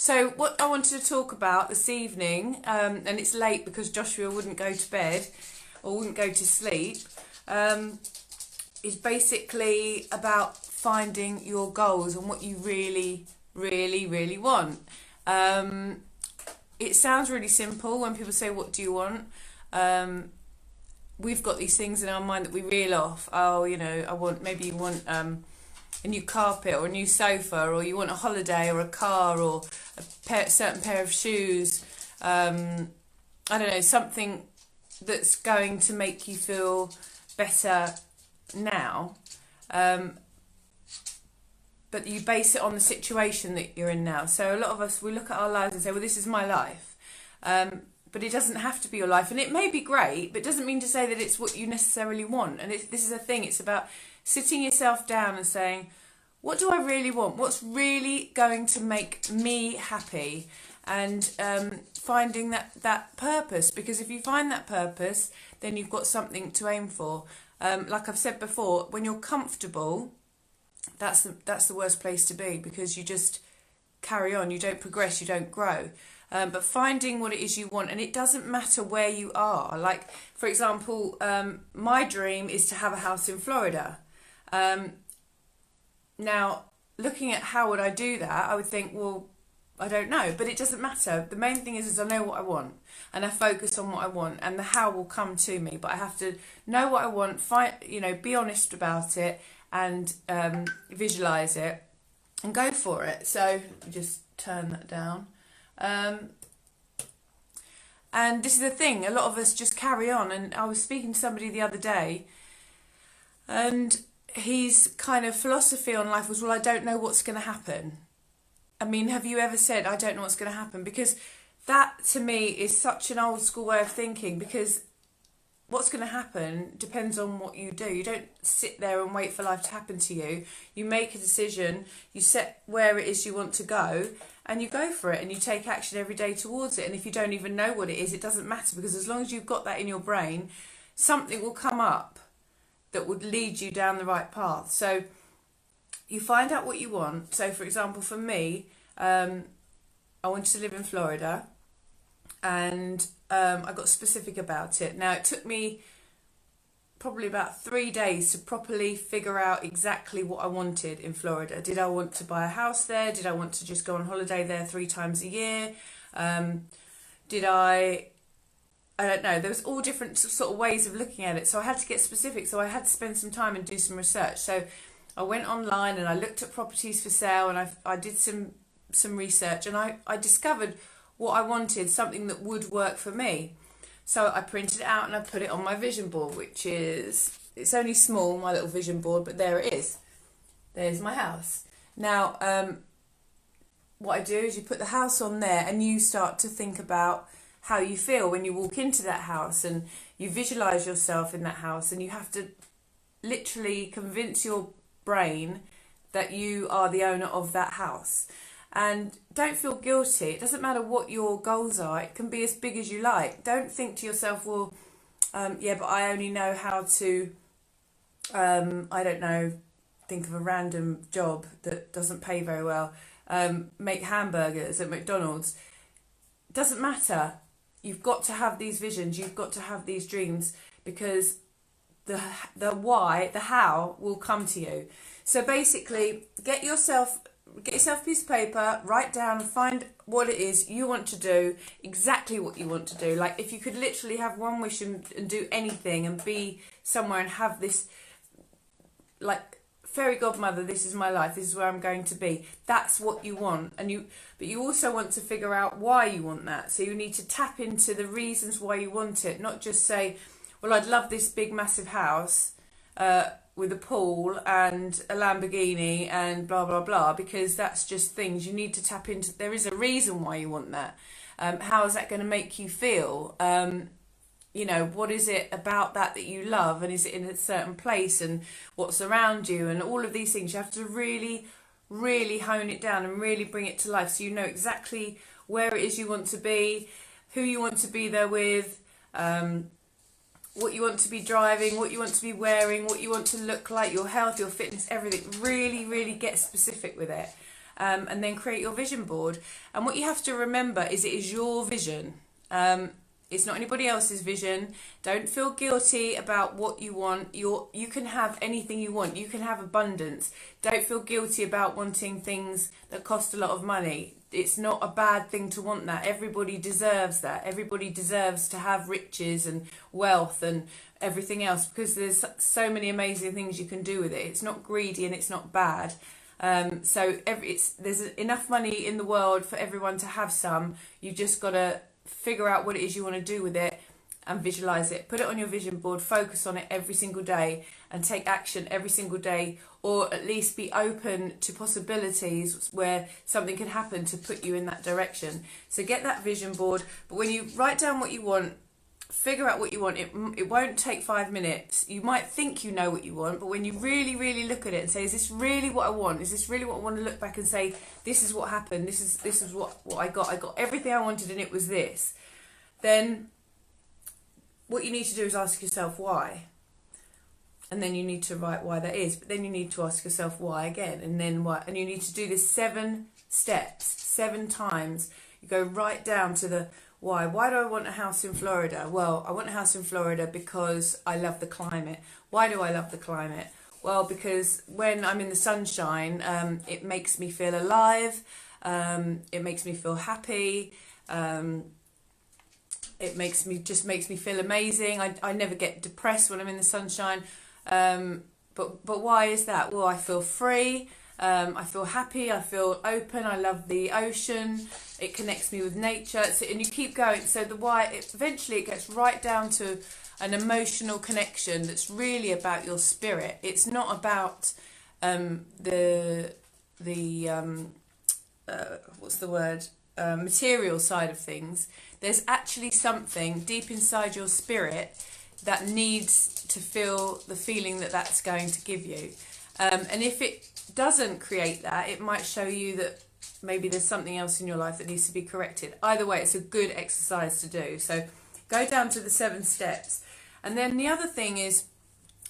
So what I wanted to talk about this evening, and it's late because Joshua wouldn't go to bed or wouldn't go to sleep, is basically about finding your goals and what you really, really, really want. It sounds really simple when people say, what do you want? We've got these things in our mind that we reel off. Oh, you know, maybe you want a new carpet or a new sofa, or you want a holiday or a car or a certain pair of shoes. I don't know, something that's going to make you feel better now. But you base it on the situation that you're in now. So a lot of us, we look at our lives and say, well, this is my life. But it doesn't have to be your life. And it may be great, but it doesn't mean to say that it's what you necessarily want. And this is a thing. It's about sitting yourself down and saying, what do I really want? What's really going to make me happy? And finding that purpose. Because if you find that purpose, then you've got something to aim for. Like I've said before, when you're comfortable, that's the worst place to be, because you just carry on. You don't progress. You don't grow. But finding what it is you want, and it doesn't matter where you are. Like, for example, my dream is to have a house in Florida. Now, looking at how would I do that, I would think, well, I don't know, but it doesn't matter. The main thing is I know what I want, and I focus on what I want, and the how will come to me. But I have to know what I want, be honest about it, and visualize it, and go for it. So just turn that down. And this is the thing, a lot of us just carry on. And I was speaking to somebody the other day, and his kind of philosophy on life was, well, I don't know what's going to happen. I mean, have you ever said, I don't know what's going to happen? Because that to me is such an old school way of thinking, because what's going to happen depends on what you do. You don't sit there and wait for life to happen to you. You make a decision, you set where it is you want to go, and you go for it, and you take action every day towards it. And if you don't even know what it is, it doesn't matter, because as long as you've got that in your brain, something will come up that would lead you down the right path. So you find out what you want. So for example, for me, I wanted to live in Florida, and I got specific about it. Now, it took me probably about 3 days to properly figure out exactly what I wanted in Florida. Did I want to buy a house there? Did I want to just go on holiday there 3 times a year? Did I don't know. There was all different sort of ways of looking at it. So I had to get specific. So I had to spend some time and do some research. So I went online and I looked at properties for sale, and I did some research, and I discovered what I wanted, something that would work for me. So I printed it out and I put it on my vision board, it's only small, my little vision board, but there it is. There's my house. Now, what I do is you put the house on there, and you start to think about how you feel when you walk into that house, and you visualize yourself in that house, and you have to literally convince your brain that you are the owner of that house. And don't feel guilty. It doesn't matter what your goals are. It can be as big as you like. Don't think to yourself, well, yeah, but I only know how to, I don't know, think of a random job that doesn't pay very well, make hamburgers at McDonald's. It doesn't matter. You've got to have these visions. You've got to have these dreams, because the why, the how will come to you. So basically, get yourself a piece of paper, write down, find what it is you want to do, exactly what you want to do. Like, if you could literally have one wish and do anything and be somewhere and have this, like, fairy godmother, this is my life, this is where I'm going to be. That's what you want. But you also want to figure out why you want that. So you need to tap into the reasons why you want it, not just say, well, I'd love this big massive house with a pool and a Lamborghini and blah blah blah, because that's just things. You need to tap into, there is a reason why you want that. How is that going to make you feel? What is it about that you love, and is it in a certain place, and what's around you, and all of these things. You have to really, really hone it down and really bring it to life, so you know exactly where it is you want to be, who you want to be there with, what you want to be driving, what you want to be wearing, what you want to look like, your health, your fitness, everything. Really, really get specific with it. and then create your vision board. And what you have to remember is it is your vision. It's not anybody else's vision. Don't feel guilty about what you want. You can have anything you want. You can have abundance. Don't feel guilty about wanting things that cost a lot of money. It's not a bad thing to want that. Everybody deserves that. Everybody deserves to have riches and wealth and everything else, because there's so many amazing things you can do with it. It's not greedy and it's not bad. There's enough money in the world for everyone to have some. You just got to figure out what it is you want to do with it and visualize it. Put it on your vision board, focus on it every single day and take action every single day, or at least be open to possibilities where something can happen to put you in that direction. So get that vision board, but when you write down what you want, figure out what you want. It won't take 5 minutes. You might think you know what you want, but when you really, really look at it and say, is this really what I want? Is this really what I want to look back and say, this is what happened, this is what I got. I got everything I wanted and it was this. Then what you need to do is ask yourself why. And then you need to write why that is. But then you need to ask yourself why again, and then why. And you need to do this 7 steps, 7 times. You go right down to the why. Why do I want a house in Florida? Well, I want a house in Florida because I love the climate. Why do I love the climate? Well, because when I'm in the sunshine, it makes me feel alive. It makes me feel happy. It makes me feel amazing. I never get depressed when I'm in the sunshine. But why is that? Well, I feel free. I feel happy, I feel open, I love the ocean, it connects me with nature, and you keep going. So the why, eventually it gets right down to an emotional connection that's really about your spirit. It's not about material side of things. There's actually something deep inside your spirit that needs to feel the feeling that that's going to give you. And if it doesn't create that, it might show you that maybe there's something else in your life that needs to be corrected. Either way, it's a good exercise to do. So go down to the 7 steps. And then the other thing is,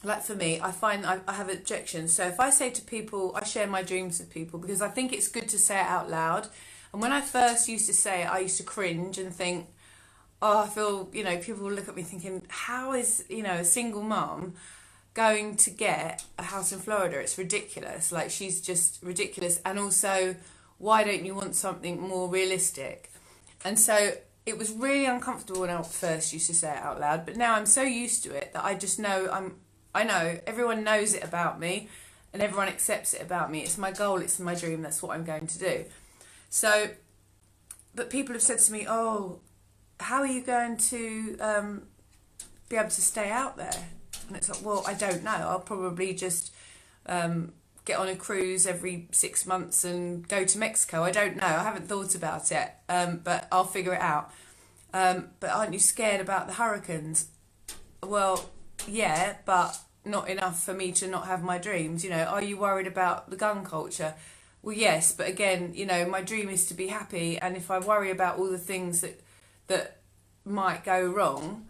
like for me, I find I have objections. So if I say to people, I share my dreams with people because I think it's good to say it out loud. And when I first used to say it, I used to cringe and think, oh, I feel, people will look at me thinking, how is, a single mum going to get a house in Florida? It's ridiculous. Like, she's just ridiculous. And also, why don't you want something more realistic? And so it was really uncomfortable when I first used to say it out loud, but now I'm so used to it that I just know I know everyone knows it about me and everyone accepts it about me. It's my goal, it's my dream, that's what I'm going to do. So, but people have said to me, oh, how are you going to be able to stay out there? And it's like, well, I don't know. I'll probably just get on a cruise every 6 months and go to Mexico. I don't know. I haven't thought about it, but I'll figure it out. But aren't you scared about the hurricanes? Well, yeah, but not enough for me to not have my dreams. Are you worried about the gun culture? Well, yes, but again, my dream is to be happy. And if I worry about all the things that might go wrong,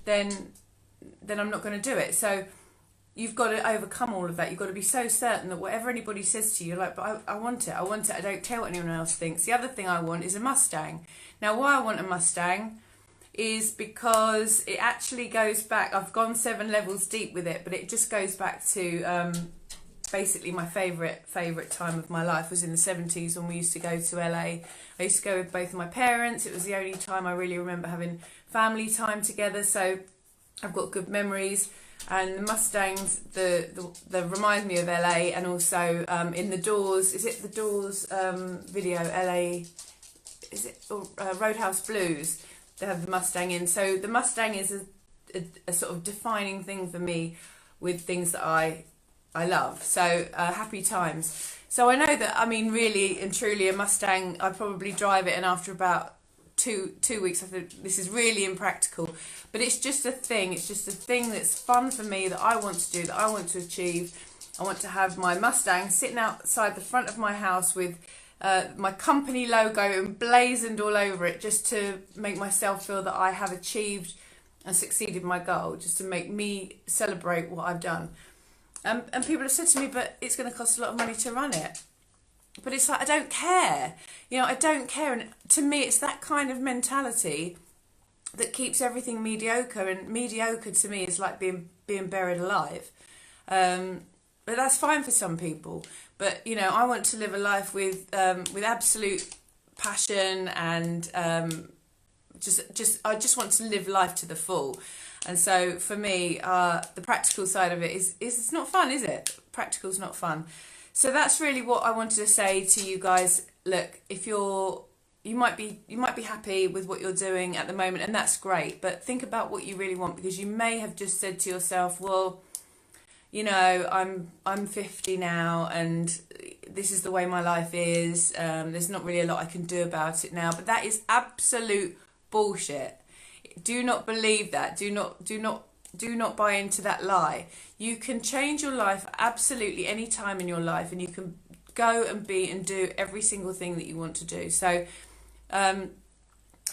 then I'm not going to do it. So you've got to overcome all of that. You've got to be so certain that whatever anybody says to you, you're like, but I want it. I don't care what anyone else thinks. The other thing I want is a Mustang. Now, why I want a Mustang is because it actually goes back. I've gone 7 levels deep with it, but it just goes back to basically my favourite time of my life was in the 70s when we used to go to LA. I used to go with both of my parents. It was the only time I really remember having family time together. So I've got good memories. And the Mustangs, they remind me of LA, and also in the Doors, is it the Doors video, LA, is it Roadhouse Blues? They have the Mustang in. So the Mustang is a sort of defining thing for me with things that I love. So happy times. So I know that, really and truly, a Mustang, I probably drive it, and after about two weeks, I think this is really impractical. But it's just a thing. It's just a thing that's fun for me, that I want to do, that I want to achieve. I want to have my Mustang sitting outside the front of my house with my company logo emblazoned all over it, just to make myself feel that I have achieved and succeeded my goal, just to make me celebrate what I've done. And people have said to me, but it's going to cost a lot of money to run it. But it's like, I don't care. You know, I don't care. And to me, it's that kind of mentality that keeps everything mediocre. And mediocre to me is like being buried alive. But that's fine for some people. But, you know, I want to live a life with absolute passion and I just want to live life to the full. And so for me, the practical side of it is it's not fun, is it? Practical's not fun. So that's really what I wanted to say to you guys. Look, if you might be happy with what you're doing at the moment, and that's great, but think about what you really want, because you may have just said to yourself, well, you know, I'm 50 now and this is the way my life is. There's not really a lot I can do about it now. But that is absolute bullshit. Do not believe that. Do not buy into that lie. You can change your life absolutely any time in your life, and you can go and be and do every single thing that you want to do. So I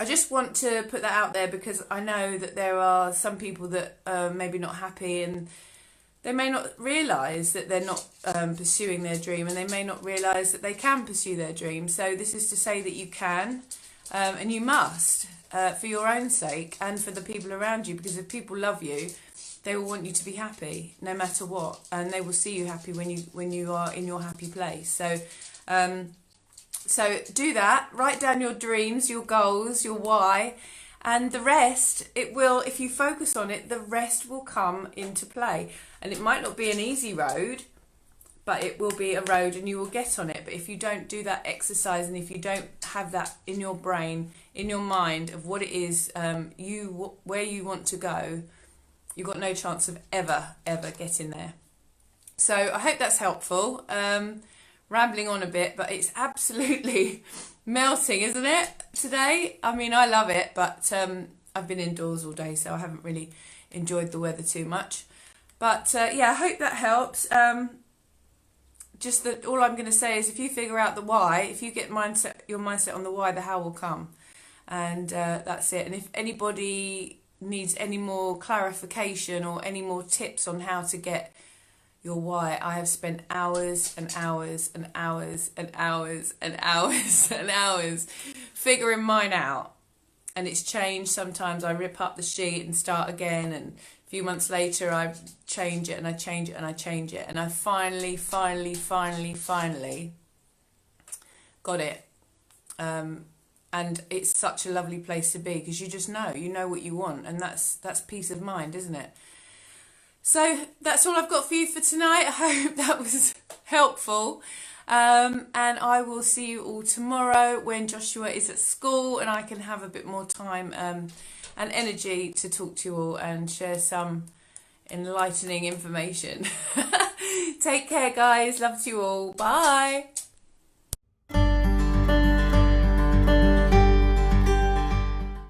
just want to put that out there, because I know that there are some people that are maybe not happy, and they may not realise that they're not pursuing their dream, and they may not realise that they can pursue their dream. So this is to say that you can, and you must, for your own sake and for the people around you, because if people love you, they will want you to be happy no matter what, and they will see you happy when you are in your happy place. So so do that. Write down your dreams, your goals, your why, and the rest, it will, if you focus on it, the rest will come into play. And it might not be an easy road, but it will be a road and you will get on it. But if you don't do that exercise, and if you don't have that in your brain, in your mind of what it is, where you want to go, you've got no chance of ever getting there. So I hope that's helpful. Rambling on a bit, but it's absolutely melting, isn't it, today? I mean, I love it, but I've been indoors all day, so I haven't really enjoyed the weather too much. But yeah, I hope that helps. Just that all I'm going to say is, if you figure out the why, if you get your mindset on the why, the how will come. And that's it. And if anybody needs any more clarification or any more tips on how to get your why, I have spent hours and hours and hours and hours and hours and hours figuring mine out. And it's changed. Sometimes I rip up the sheet and start again, and a few months later I change it and I change it and I change it, and I finally got it. And it's such a lovely place to be, because you just know what you want, and that's peace of mind, isn't it? So that's all I've got for you for tonight. I hope that was helpful. And I will see you all tomorrow when Joshua is at school, and I can have a bit more time and energy to talk to you all and share some enlightening information. Take care, guys. Love to you all. Bye.